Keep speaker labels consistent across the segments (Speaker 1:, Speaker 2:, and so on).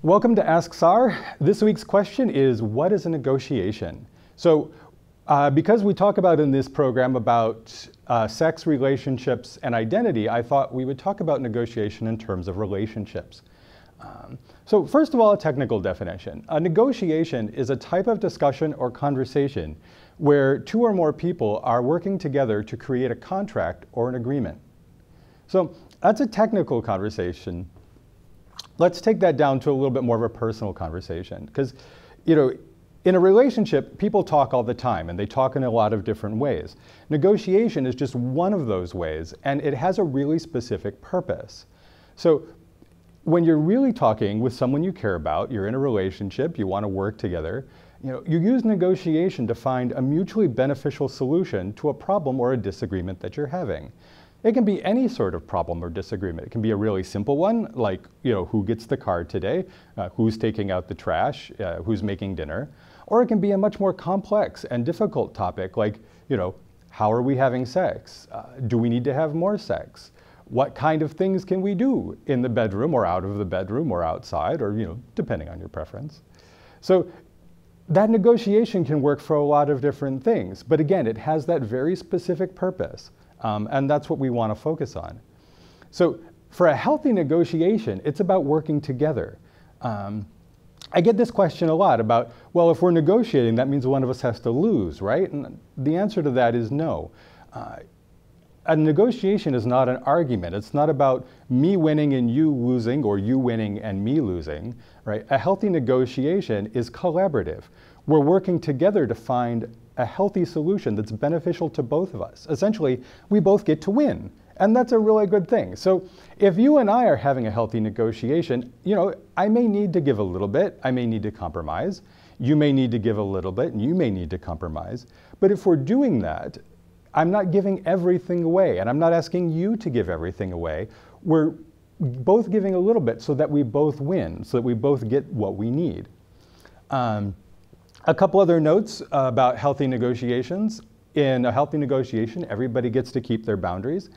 Speaker 1: Welcome to Ask SAR. This week's question is, what is a negotiation? So, because we talk about in this program about sex, relationships, and identity, I thought we would talk about negotiation in terms of relationships. So first of all, a technical definition. A negotiation is a type of discussion or conversation where two or more people are working together to create a contract or an agreement. So that's a technical conversation. Let's take that down to a little bit more of a personal conversation, because, in a relationship, people talk all the time, and they talk in a lot of different ways. Negotiation is just one of those ways, and it has a really specific purpose. So when you're really talking with someone you care about, you're in a relationship, you want to work together, you use negotiation to find a mutually beneficial solution to a problem or a disagreement that you're having. It can be any sort of problem or disagreement. It can be a really simple one, like, who gets the car today, who's taking out the trash, who's making dinner. Or it can be a much more complex and difficult topic, like, how are we having sex? Do we need to have more sex? What kind of things can we do in the bedroom or out of the bedroom or outside, or, depending on your preference. So that negotiation can work for a lot of different things. But again, it has that very specific purpose. And that's what we want to focus on. So for a healthy negotiation, it's about working together. I get this question a lot about, well, if we're negotiating, that means one of us has to lose, right? And the answer to that is no. A negotiation is not an argument. It's not about me winning and you losing, or you winning and me losing, right? A healthy negotiation is collaborative. We're working together to find a healthy solution that's beneficial to both of us. Essentially, we both get to win, and that's a really good thing. So if you and I are having a healthy negotiation, I may need to give a little bit, I may need to compromise, you may need to give a little bit, and you may need to compromise. But if we're doing that, I'm not giving everything away, and I'm not asking you to give everything away. We're both giving a little bit so that we both win, so that we both get what we need. A couple other notes about healthy negotiations. In a healthy negotiation, everybody gets to keep their boundaries.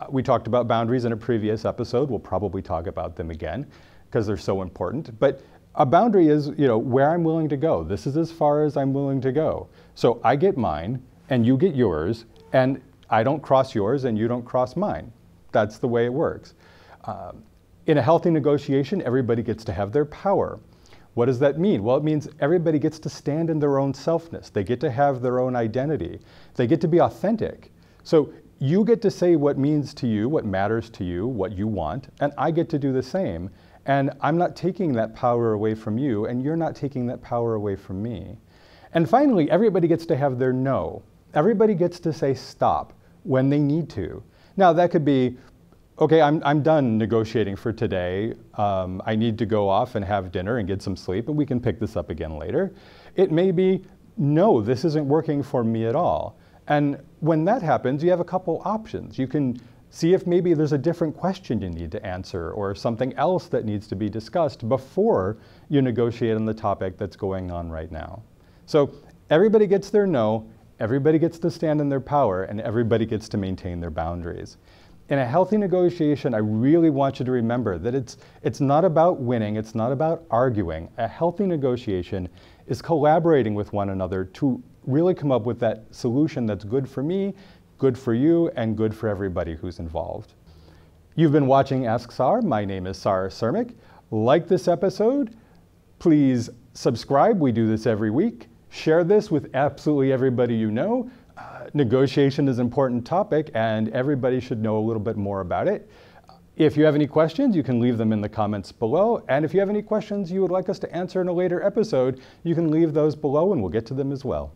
Speaker 1: We talked about boundaries in a previous episode. We'll probably talk about them again because they're so important. But a boundary is, where I'm willing to go. This is as far as I'm willing to go. So I get mine and you get yours, and I don't cross yours and you don't cross mine. That's the way it works. In a healthy negotiation, everybody gets to have their power. What does that mean? Well, it means everybody gets to stand in their own selfness. They get to have their own identity. They get to be authentic. So you get to say what means to you, what matters to you, what you want, and I get to do the same. And I'm not taking that power away from you, and you're not taking that power away from me. And finally, everybody gets to have their no. Everybody gets to say stop when they need to. Now, that could be, okay, I'm done negotiating for today. I need to go off and have dinner and get some sleep, and we can pick this up again later. It may be, no, this isn't working for me at all. And when that happens, you have a couple options. You can see if maybe there's a different question you need to answer, or something else that needs to be discussed before you negotiate on the topic that's going on right now. So everybody gets their no, everybody gets to stand in their power, and everybody gets to maintain their boundaries. In a healthy negotiation, I really want you to remember that it's not about winning, it's not about arguing. A healthy negotiation is collaborating with one another to really come up with that solution that's good for me, good for you, and good for everybody who's involved. You've been watching Ask SAR. My name is Sar Surmic. Like this episode, please subscribe. We do this every week. Share this with absolutely everybody you know. Negotiation is an important topic, and everybody should know a little bit more about it. If you have any questions, you can leave them in the comments below. And if you have any questions you would like us to answer in a later episode, you can leave those below and we'll get to them as well.